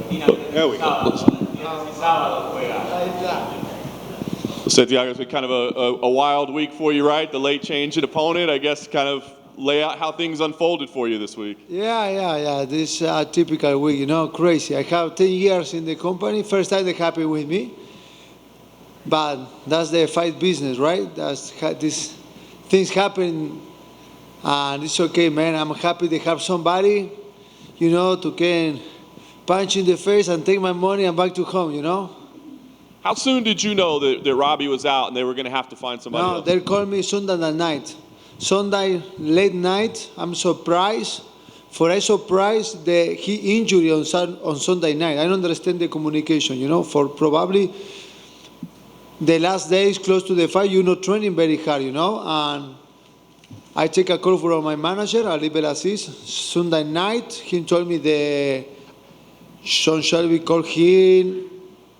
There we go. Santiago, it's been kind of a wild week for you, right? The late change in opponent, I guess, kind of lay out how things unfolded for you this week. Yeah. This typical week, crazy. I have 10 years in the company. First time they're happy with me. But that's the fight business, right? These things happen, and it's okay, man. I'm happy to have somebody, to can punch in the face and take my money and back to home. How soon did you know that Robbie was out and they were going to have to find somebody else? They called me Sunday night. Sunday late night. I'm surprised. I surprised he injured on Sunday night. I don't understand the communication. For probably the last days close to the fight, training very hard, and I take a call from my manager, Ali Belaziz, Sunday night. He told me the Sean Shelby called him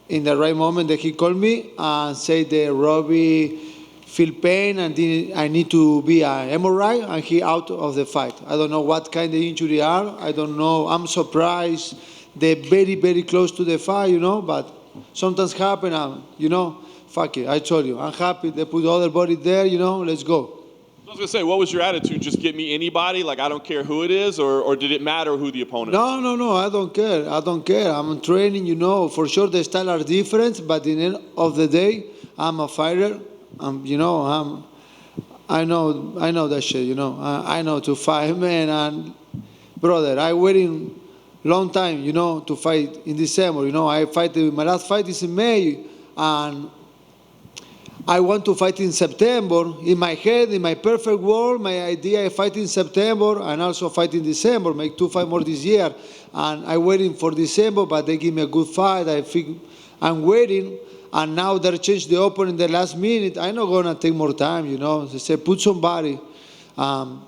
in the right moment that he called me and said that Robbie feel pain and I need to be an MRI and he out of the fight. I don't know what kind of injury are. I don't know. I'm surprised. They're very, very close to the fight, but sometimes happen and, fuck it, I told you. I'm happy they put other body there, let's go. I was going to say, what was your attitude? Just get me anybody? Like, I don't care who it is? Or did it matter who the opponent is? No, I don't care. I'm training, For sure the style are different, but in the end of the day, I'm a fighter. I know that shit, I know to fight, man. And, brother, I waiting long time, to fight in December. My last fight is in May, and I want to fight in September. In my head, in my perfect world, my idea I fight in September and also fight in December, make 2 fights more this year. And I'm waiting for December, but they give me a good fight. I think I'm waiting, and now they changed the opponent in the last minute. I'm not going to take more time, They say, put somebody. And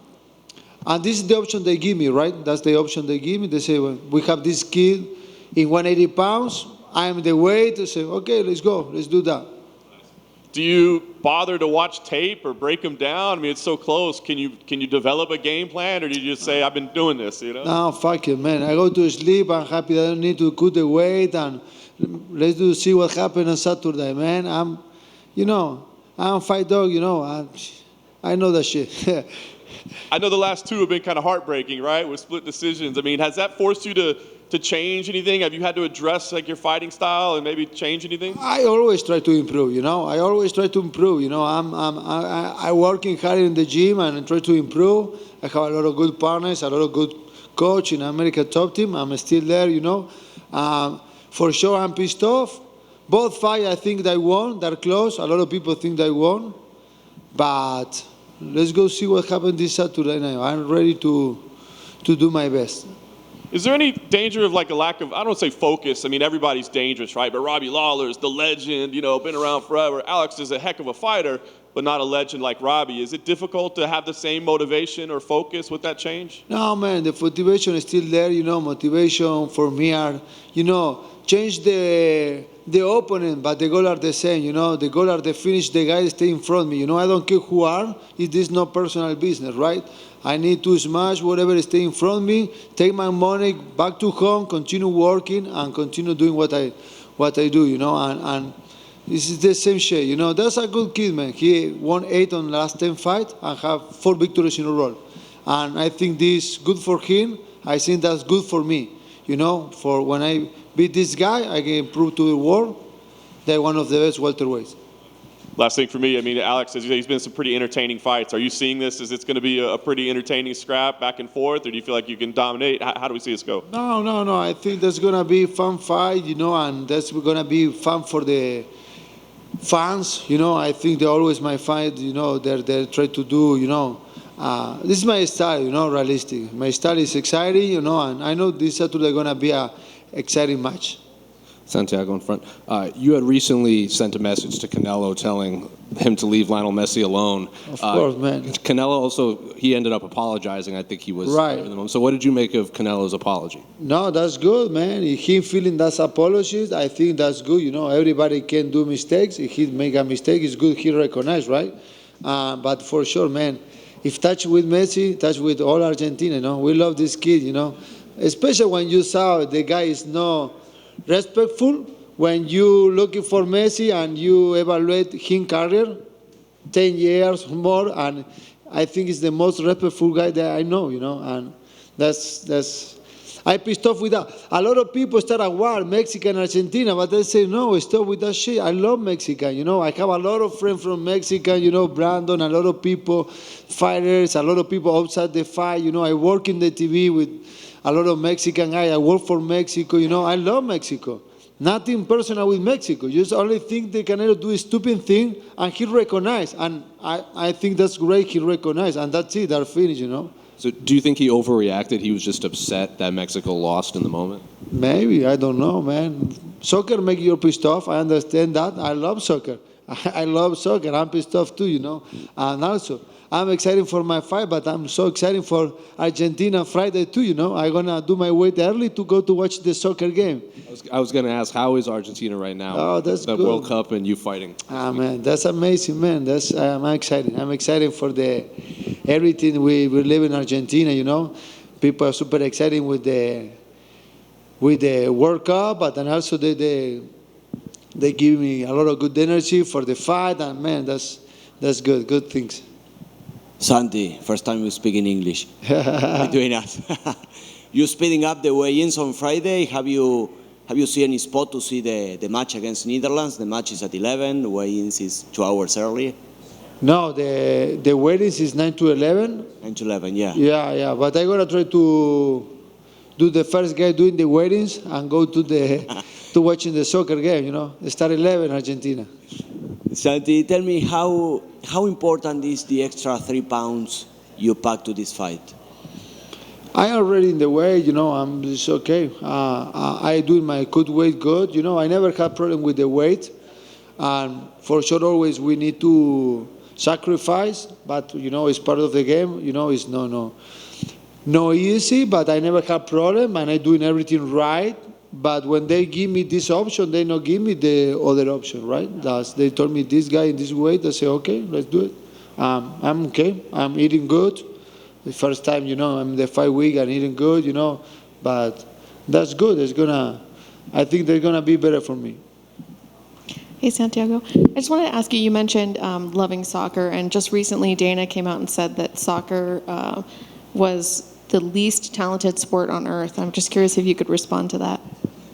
this is the option they give me, right? That's the option they give me. They say, well, we have this kid in 180 pounds. I am the weight. They say, okay, let's go. Let's do that. Do you bother to watch tape or break them down? I mean, it's so close. Can you develop a game plan, or do you just say, I've been doing this, No, fuck it, man. I go to sleep. I'm happy that I don't need to cut the weight, and let's see what happened on Saturday, man. I'm a fight dog, I know that shit. I know the last two have been kind of heartbreaking, right, with split decisions. I mean, has that forced you to change anything? Have you had to address your fighting style and maybe change anything? I always try to improve, I always try to improve, I'm working hard in the gym and I try to improve. I have a lot of good partners, a lot of good coach in American top team. I'm still there, For sure, I'm pissed off. Both fights, I think they won. They're close. A lot of people think they won. But let's go see what happened this Saturday night. I'm ready to do my best. Is there any danger of a lack of, I don't want to say focus. I mean, everybody's dangerous, right? But Robbie Lawler's the legend, been around forever. Alex is a heck of a fighter, but not a legend like Robbie. Is it difficult to have the same motivation or focus with that change? No, man, the motivation is still there, motivation for me are, change the opponent, but the goal are the same, the goal are to finish the guy stay in front of me, I don't care who are, it is no personal business, right? I need to smash whatever stay in front of me, take my money back to home, continue working, and continue doing what I do, and this is the same shit, That's a good kid, man. He won 8 on the last 10 fights and have 4 victories in a row. And I think this is good for him. I think that's good for me, for when I beat this guy, I can prove to the world that one of the best welterweights. Last thing for me, I mean, Alex, as you say, he's been some pretty entertaining fights. Are you seeing this as it's going to be a pretty entertaining scrap back and forth, or do you feel like you can dominate? How do we see this go? No. I think that's going to be a fun fight, and that's going to be fun for the fans. I think they're always my fight, they try to do, this is my style, realistic. My style is exciting, and I know this Saturday going to be a exciting match. Santiago in front. You had recently sent a message to Canelo telling him to leave Lionel Messi alone. Of course, man. Canelo also, he ended up apologizing. I think he was right. So what did you make of Canelo's apology? No, that's good, man. If he feeling that's apologies, I think that's good. Everybody can do mistakes. If he make a mistake, it's good he recognize, right? But for sure, man, if touch with Messi, touch with all Argentina, we love this kid, especially when you saw the guy is no respectful when you looking for Messi and you evaluate his career, 10 years or more, and I think he's the most respectful guy that I know, and that's. I pissed off with that. A lot of people start a war, Mexican, Argentina, but I say, no, stop with that shit. I love Mexican, I have a lot of friends from Mexican, Brandon, a lot of people, fighters, a lot of people outside the fight, I work in the TV with a lot of Mexican guys. I work for Mexico, I love Mexico. Nothing personal with Mexico. Just only think they can do a stupid thing, and he recognized. And I think that's great, he recognized, and that's it, they're finished, So do you think he overreacted? He was just upset that Mexico lost in the moment? Maybe, I don't know, man. Soccer make you pissed off. I understand that. I love soccer. I love soccer. I'm pissed off too, And also, I'm excited for my fight, but I'm so excited for Argentina Friday too, I'm going to do my weight early to go to watch the soccer game. I was going to ask, how is Argentina right now? Oh, that's the good. World Cup and you fighting. Man, that's amazing, man. I'm excited. I'm excited for everything we live in Argentina, People are super excited with the World Cup, but then also they give me a lot of good energy for the fight, and man, that's good things. Santi, first time you speak in English. Between us. You're speeding up the weigh-ins on Friday. Have you seen any spot to see the match against Netherlands? The match is at 11. The weigh-ins is 2 hours early. No, the weigh-ins is 9 to 11. 9 to 11, yeah. Yeah. But I'm gonna try to do the first guy doing the weigh-ins and go to watching the soccer game. Start 11 Argentina. Santi, tell me how important is the extra 3 pounds you pack to this fight? I already in the weight, I'm just okay. I do my good weight good, I never had problem with the weight, and for sure always we need to sacrifice, but it's part of the game. It's no easy, but I never had problem, and I doing everything right. But when they give me this option, they not give me the other option, right? They told me this guy in this weight. I say, okay, let's do it. I'm okay. I'm eating good. The first time, I'm the 5 week and eating good, But that's good. I think they're gonna be better for me. Hey, Santiago. I just wanted to ask you, you mentioned loving soccer, and just recently Dana came out and said that soccer was the least talented sport on earth. I'm just curious if you could respond to that.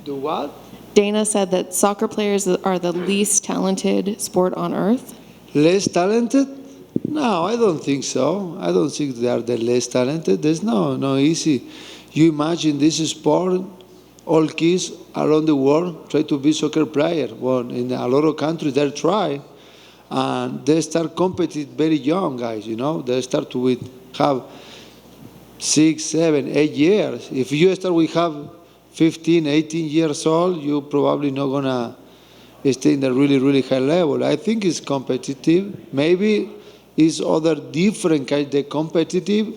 The what? Dana said that soccer players are the least talented sport on earth. Less talented? No, I don't think so. I don't think they are the less talented. There's no easy. You imagine this sport, all kids around the world try to be soccer player. Well, in a lot of countries they try, and they start competing very young, guys. They start to have 6, 7, 8 years. If you start with have 15, 18 years old, you're probably not gonna stay in the really, really high level. I think it's competitive. Maybe it's other different kind of competitive.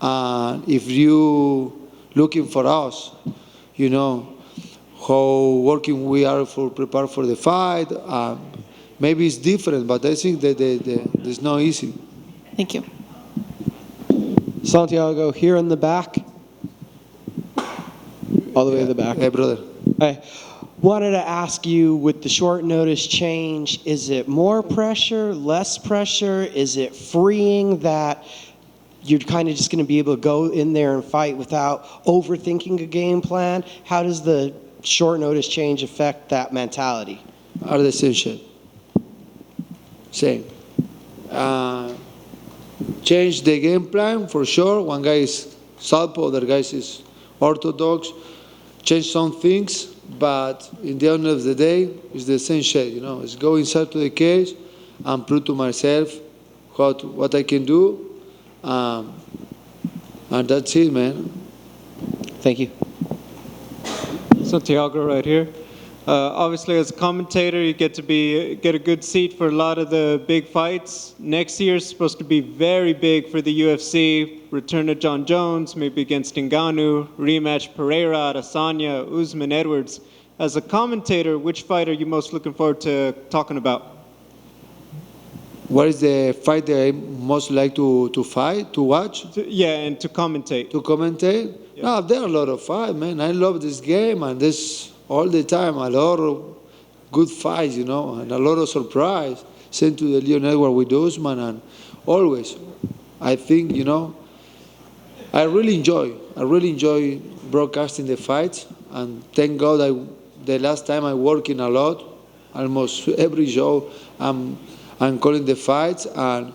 If you looking for us, how working we are for prepare for the fight. Maybe it's different, but I think that there's no easy. Thank you. Santiago, here in the back. All the way to the back. Hey, brother. I wanted to ask you, with the short notice change, is it more pressure, less pressure? Is it freeing that you're kind of just going to be able to go in there and fight without overthinking a game plan? How does the short notice change affect that mentality? Are the same shit. Same. Change the game plan for sure. One guy is southpaw, other guy is orthodox. Change some things, but in the end of the day, it's the same shit. It's go inside to the cage and prove to myself what I can do, and that's it, man. Thank you. Santiago right here. Obviously, as a commentator, you get a good seat for a lot of the big fights. Next year is supposed to be very big for the UFC. Return of John Jones, maybe against Ngannou, rematch Pereira, Adesanya, Usman, Edwards. As a commentator, which fight are you most looking forward to talking about? What is the fight that I most like to watch? And to commentate. To commentate? Yeah. No, there are a lot of fights, man. I love this game, and this all the time, a lot of good fights, you know, and a lot of surprise sent to the Leon Edwards with Usman, and always, I think, you know, I really enjoy broadcasting the fights, and thank God the last time I working a lot, almost every show I'm calling the fights, and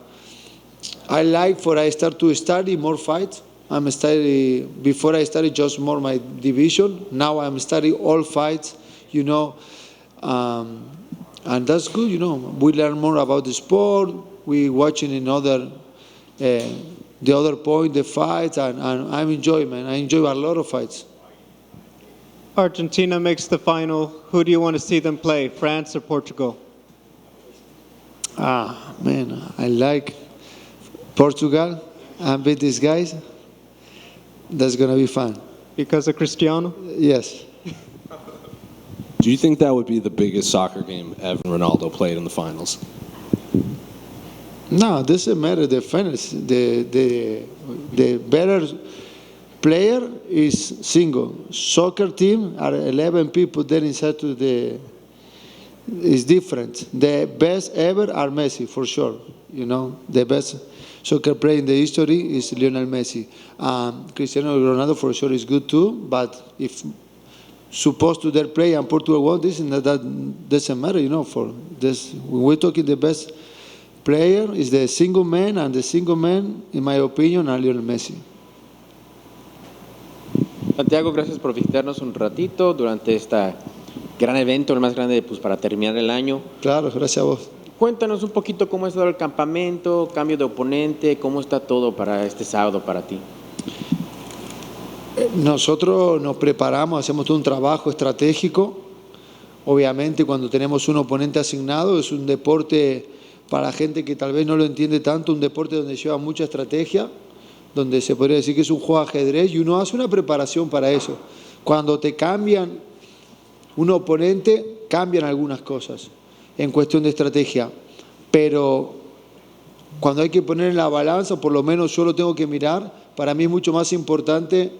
I like for I start to study more fights. Before I studied just more my division. Now I'm studying all fights, you know, and that's good, you know. We learn more about the sport. We watching the other point, the fights, and I'm enjoying, man. I enjoy a lot of fights. Argentina makes the final. Who do you want to see them play, France or Portugal? Man, I like Portugal. I beat these guys. That's gonna be fun. Because of Cristiano? Yes. Do you think that would be the biggest soccer game ever Ronaldo played in the finals? No, it doesn't matter. The finals, the better player is single. Soccer team are 11 people there inside to the. Is different. The best ever are Messi for sure. You know, the best soccer player in the history is Lionel Messi. Cristiano Ronaldo for sure is good too. But if supposed to their play and Portugal won this, and that doesn't matter. You know, for this when we're talking the best player is the single man, and the single man, in my opinion, are Lionel Messi. Santiago, gracias por visitarnos un ratito durante este gran evento, el más grande pues, para terminar el año. Claro, gracias a vos. Cuéntanos un poquito cómo ha estado el campamento, cambio de oponente, cómo está todo para este sábado para ti. Nosotros nos preparamos, hacemos todo un trabajo estratégico. Obviamente, cuando tenemos un oponente asignado, es un deporte para gente que tal vez no lo entiende tanto, un deporte donde lleva mucha estrategia, donde se podría decir que es un juego de ajedrez, y uno hace una preparación para eso. Cuando te cambian un oponente, cambian algunas cosas en cuestión de estrategia, pero cuando hay que poner en la balanza, por lo menos yo lo tengo que mirar, para mí es mucho más importante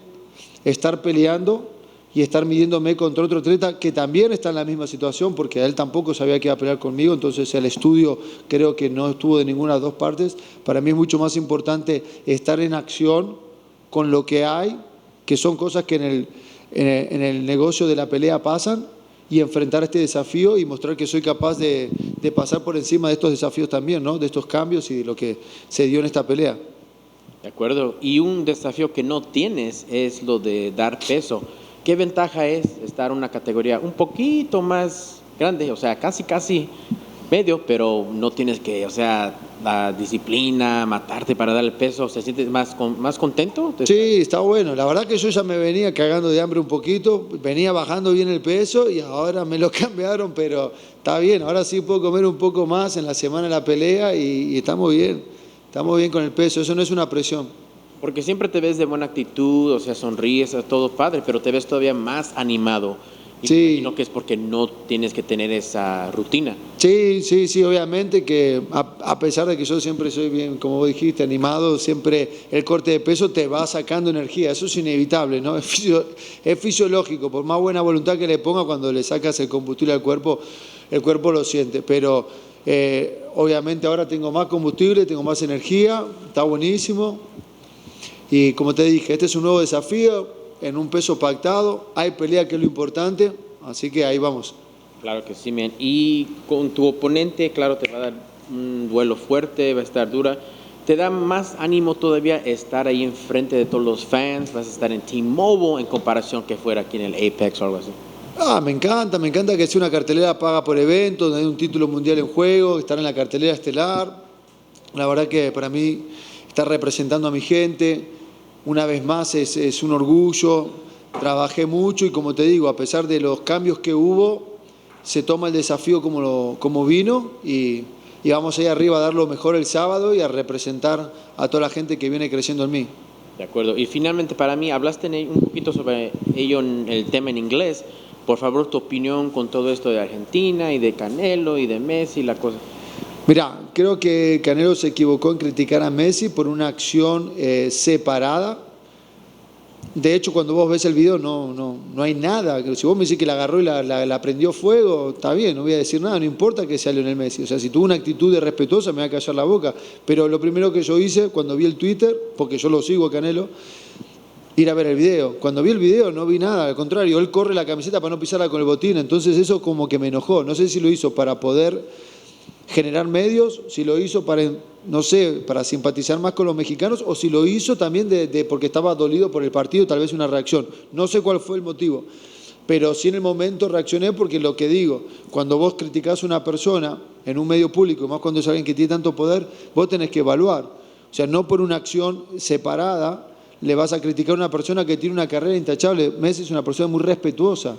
estar peleando y estar midiéndome contra otro atleta que también está en la misma situación, porque él tampoco sabía que iba a pelear conmigo, entonces el estudio creo que no estuvo de ninguna de las dos partes. Para mí es mucho más importante estar en acción con lo que hay, que son cosas que en el negocio de la pelea pasan, y enfrentar este desafío y mostrar que soy capaz de pasar por encima de estos desafíos también, ¿no? De estos cambios y de lo que se dio en esta pelea. De acuerdo. Y un desafío que no tienes es lo de dar peso. ¿Qué ventaja es estar en una categoría un poquito más grande? O sea, casi medio, pero no tienes que, o sea, la disciplina, matarte para dar el peso. ¿Se sientes más contento? Sí, está bueno. La verdad que yo ya me venía cagando de hambre un poquito, venía bajando bien el peso y ahora me lo cambiaron, pero está bien. Ahora sí puedo comer un poco más en la semana de la pelea y estamos bien. Estamos bien con el peso, eso no es una presión. Porque siempre te ves de buena actitud, o sea, sonríes, es todo padre, pero te ves todavía más animado. Y sí. Me imagino que es porque no tienes que tener esa rutina. Sí, obviamente que a pesar de que yo siempre soy bien, como vos dijiste, animado, siempre el corte de peso te va sacando energía, eso es inevitable, ¿no? Es fisiológico, por más buena voluntad que le ponga, cuando le sacas el combustible al cuerpo, el cuerpo lo siente, pero obviamente ahora tengo más combustible, tengo más energía, está buenísimo, y como te dije, este es un nuevo desafío, en un peso pactado, hay pelea que es lo importante, así que ahí vamos. Claro que sí, man. Y con tu oponente, claro, te va a dar un duelo fuerte, va a estar dura. ¿Te da más ánimo todavía estar ahí enfrente de todos los fans? ¿Vas a estar en T-Mobile en comparación que fuera aquí en el Apex o algo así? Me encanta que sea una cartelera paga por evento, donde hay un título mundial en juego, estar en la cartelera estelar. La verdad que para mí estar representando a mi gente, una vez más es un orgullo. Trabajé mucho y, como te digo, a pesar de los cambios que hubo, se toma el desafío como vino y vamos ahí arriba a dar lo mejor el sábado y a representar a toda la gente que viene creciendo en mí. De acuerdo. Y finalmente, para mí, hablaste un poquito sobre ello en el tema en inglés. Por favor, tu opinión con todo esto de Argentina y de Canelo y de Messi, la cosa. Mira, creo que Canelo se equivocó en criticar a Messi por una acción separada. De hecho, cuando vos ves el video no hay nada. Si vos me decís que la agarró y la prendió fuego, está bien, no voy a decir nada, no importa que sea Lionel Messi. O sea, si tuvo una actitud irrespetuosa me va a callar la boca. Pero lo primero que yo hice cuando vi el Twitter, porque yo lo sigo a Canelo, ir a ver el video. Cuando vi el video no vi nada, al contrario, él corre la camiseta para no pisarla con el botín, entonces eso como que me enojó. No sé si lo hizo para poder generar medios, si lo hizo para, no sé, para simpatizar más con los mexicanos o si lo hizo también porque estaba dolido por el partido, tal vez una reacción. No sé cuál fue el motivo, pero sí en el momento reaccioné porque lo que digo, cuando vos criticás a una persona en un medio público, más cuando es alguien que tiene tanto poder, vos tenés que evaluar. O sea, no por una acción separada le vas a criticar a una persona que tiene una carrera intachable. Messi es una persona muy respetuosa.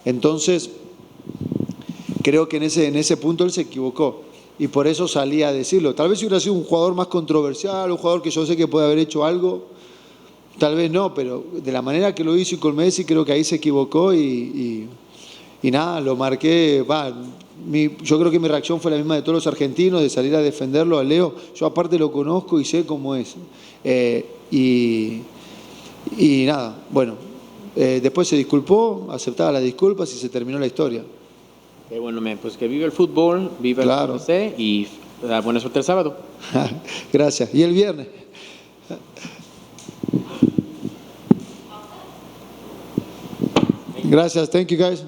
Entonces, creo que en ese punto él se equivocó y por eso salía a decirlo. Tal vez si hubiera sido un jugador más controversial, un jugador que yo sé que puede haber hecho algo, tal vez no, pero de la manera que lo hizo y con Messi creo que ahí se equivocó y nada, lo marqué. Yo creo que mi reacción fue la misma de todos los argentinos, de salir a defenderlo a Leo. Yo aparte lo conozco y sé cómo es. Y nada, bueno, después se disculpó, aceptaba las disculpas y se terminó la historia. Bueno, pues que vive el fútbol, vive el UFC y buena suerte el sábado. Gracias. Y el viernes. Gracias. Thank you, guys.